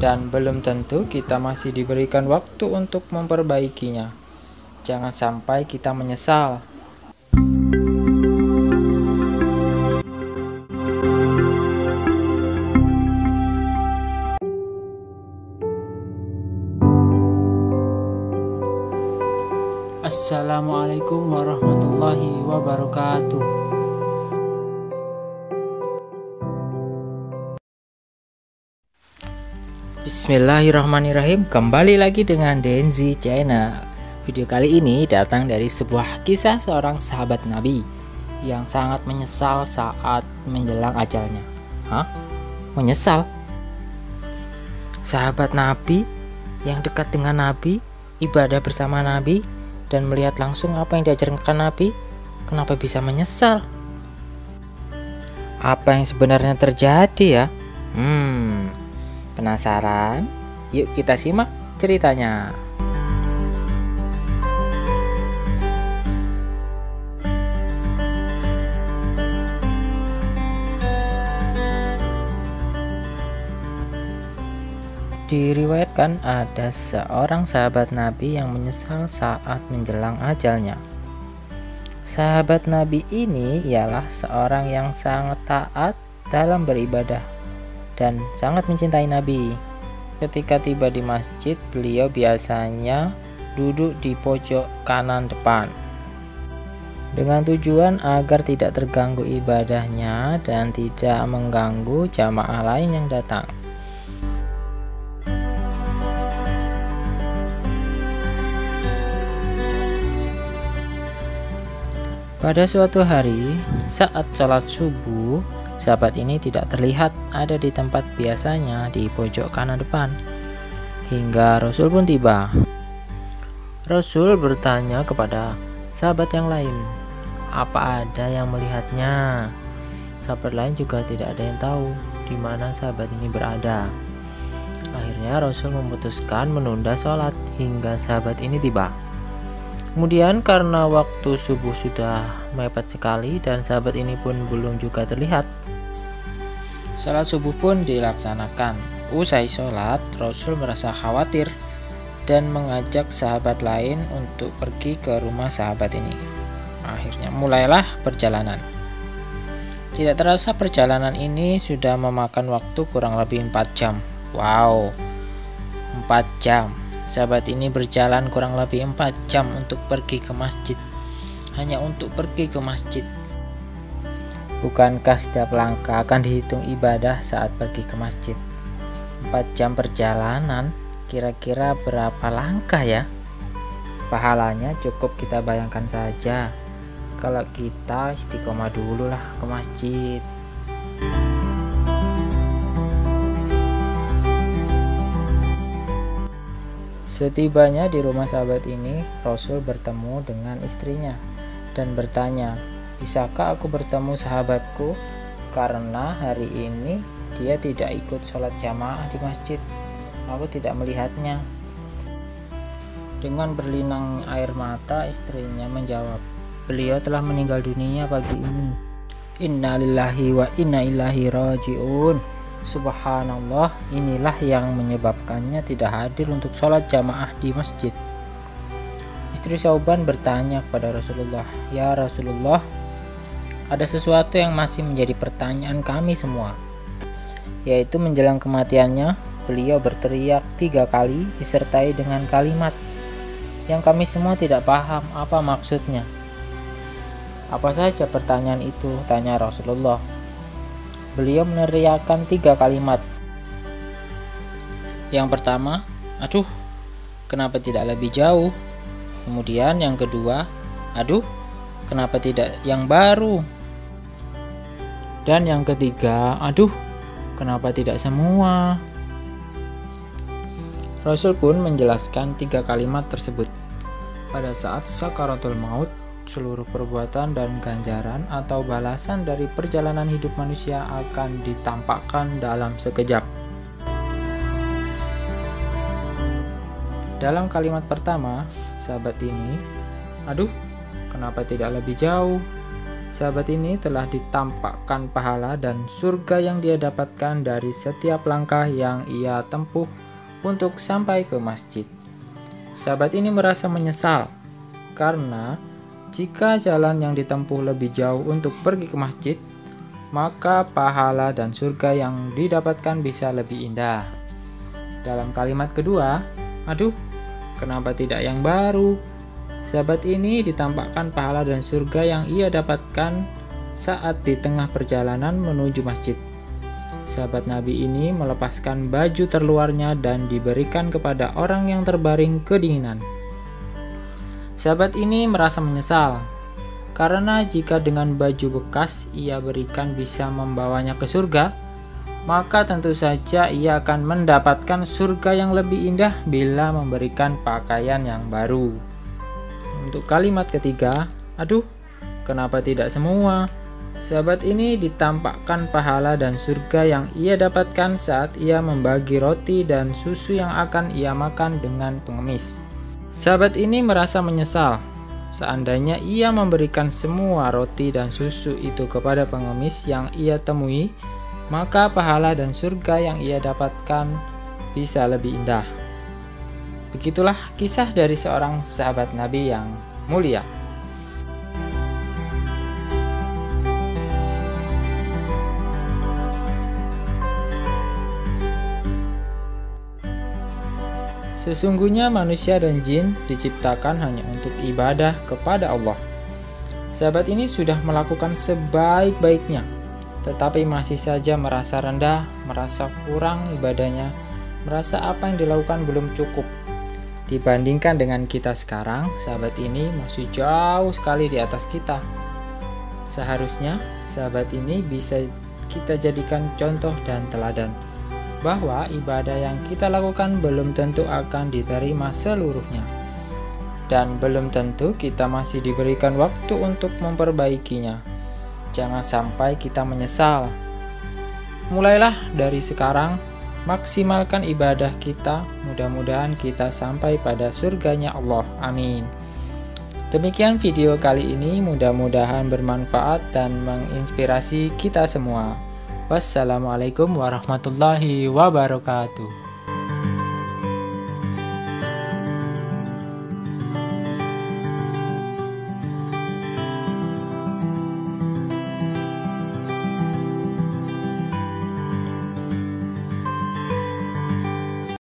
dan belum tentu kita masih diberikan waktu untuk memperbaikinya. Jangan sampai kita menyesal. Assalamualaikum warahmatullahi wabarakatuh. Bismillahirrahmanirrahim. Kembali lagi dengan Denzi Channel. Video kali ini datang dari sebuah kisah seorang sahabat Nabi yang sangat menyesal saat menjelang ajalnya. Hah? Menyesal? Sahabat Nabi yang dekat dengan Nabi, ibadah bersama Nabi, dan melihat langsung apa yang diajarkan Nabi, kenapa bisa menyesal? Apa yang sebenarnya terjadi ya? Penasaran? Yuk kita simak ceritanya. Diriwayatkan ada seorang sahabat Nabi yang menyesal saat menjelang ajalnya. Sahabat Nabi ini ialah seorang yang sangat taat dalam beribadah dan sangat mencintai Nabi. Ketika tiba di masjid, beliau biasanya duduk di pojok kanan depan dengan tujuan agar tidak terganggu ibadahnya dan tidak mengganggu jamaah lain yang datang. Pada suatu hari, saat sholat subuh, sahabat ini tidak terlihat ada di tempat biasanya di pojok kanan depan. Hingga Rasul pun tiba. Rasul bertanya kepada sahabat yang lain, apa ada yang melihatnya? Sahabat lain juga tidak ada yang tahu di mana sahabat ini berada. Akhirnya Rasul memutuskan menunda sholat hingga sahabat ini tiba. Kemudian karena waktu subuh sudah mepet sekali dan sahabat ini pun belum juga terlihat, sholat subuh pun dilaksanakan. Usai sholat, Rasul merasa khawatir dan mengajak sahabat lain untuk pergi ke rumah sahabat ini. Akhirnya mulailah perjalanan. Tidak terasa perjalanan ini sudah memakan waktu kurang lebih 4 jam. Wow, 4 jam. Sahabat ini berjalan kurang lebih 4 jam untuk pergi ke masjid. Hanya untuk pergi ke masjid. Bukankah setiap langkah akan dihitung ibadah saat pergi ke masjid? 4 jam perjalanan, kira-kira berapa langkah ya? Pahalanya cukup kita bayangkan saja. Kalau kita istiqomah dulu lah ke masjid. Setibanya di rumah sahabat ini, Rasul bertemu dengan istrinya dan bertanya, bisakah aku bertemu sahabatku? Karena hari ini dia tidak ikut sholat jamaah di masjid. Aku tidak melihatnya. Dengan berlinang air mata, istrinya menjawab, beliau telah meninggal dunia pagi ini. Innalillahi wa inna ilaihi raji'un. Subhanallah, inilah yang menyebabkannya tidak hadir untuk sholat jamaah di masjid. Istri Sauban bertanya kepada Rasulullah, ya Rasulullah, ada sesuatu yang masih menjadi pertanyaan kami semua, yaitu menjelang kematiannya, beliau berteriak 3 kali disertai dengan kalimat yang kami semua tidak paham apa maksudnya. Apa saja pertanyaan itu? Tanya Rasulullah. Beliau meneriakkan 3 kalimat. Yang pertama, aduh, kenapa tidak lebih jauh? Kemudian yang kedua, aduh, kenapa tidak yang baru? Dan yang ketiga, aduh, kenapa tidak semua? Rasul pun menjelaskan 3 kalimat tersebut. Pada saat sakaratul maut, seluruh perbuatan dan ganjaran atau balasan dari perjalanan hidup manusia akan ditampakkan dalam sekejap. Dalam kalimat pertama, sahabat ini, aduh, kenapa tidak lebih jauh? sahabat ini telah ditampakkan pahala dan surga yang dia dapatkan dari setiap langkah yang ia tempuh untuk sampai ke masjid. Sahabat ini merasa menyesal karena jika jalan yang ditempuh lebih jauh untuk pergi ke masjid, maka pahala dan surga yang didapatkan bisa lebih indah. Dalam kalimat kedua, aduh, kenapa tidak yang baru? Sahabat ini ditampakkan pahala dan surga yang ia dapatkan saat di tengah perjalanan menuju masjid. Sahabat Nabi ini melepaskan baju terluarnya dan diberikan kepada orang yang terbaring kedinginan. Sahabat ini merasa menyesal karena jika dengan baju bekas ia berikan bisa membawanya ke surga, maka tentu saja ia akan mendapatkan surga yang lebih indah bila memberikan pakaian yang baru. Untuk kalimat ketiga, aduh, kenapa tidak semua? Sahabat ini ditampakkan pahala dan surga yang ia dapatkan saat ia membagi roti dan susu yang akan ia makan dengan pengemis. Sahabat ini merasa menyesal. Seandainya ia memberikan semua roti dan susu itu kepada pengemis yang ia temui, maka pahala dan surga yang ia dapatkan bisa lebih indah. Begitulah kisah dari seorang sahabat Nabi yang mulia. Sesungguhnya manusia dan jin diciptakan hanya untuk ibadah kepada Allah. Sahabat ini sudah melakukan sebaik-baiknya, tetapi masih saja merasa rendah, merasa kurang ibadahnya, merasa apa yang dilakukan belum cukup. Dibandingkan dengan kita sekarang, sahabat ini masih jauh sekali di atas kita. Seharusnya sahabat ini bisa kita jadikan contoh dan teladan, bahwa ibadah yang kita lakukan belum tentu akan diterima seluruhnya, dan belum tentu kita masih diberikan waktu untuk memperbaikinya. Jangan sampai kita menyesal. Mulailah dari sekarang, maksimalkan ibadah kita, mudah-mudahan kita sampai pada surganya Allah. Amin. Demikian video kali ini, mudah-mudahan bermanfaat dan menginspirasi kita semua. Wassalamualaikum warahmatullahi wabarakatuh.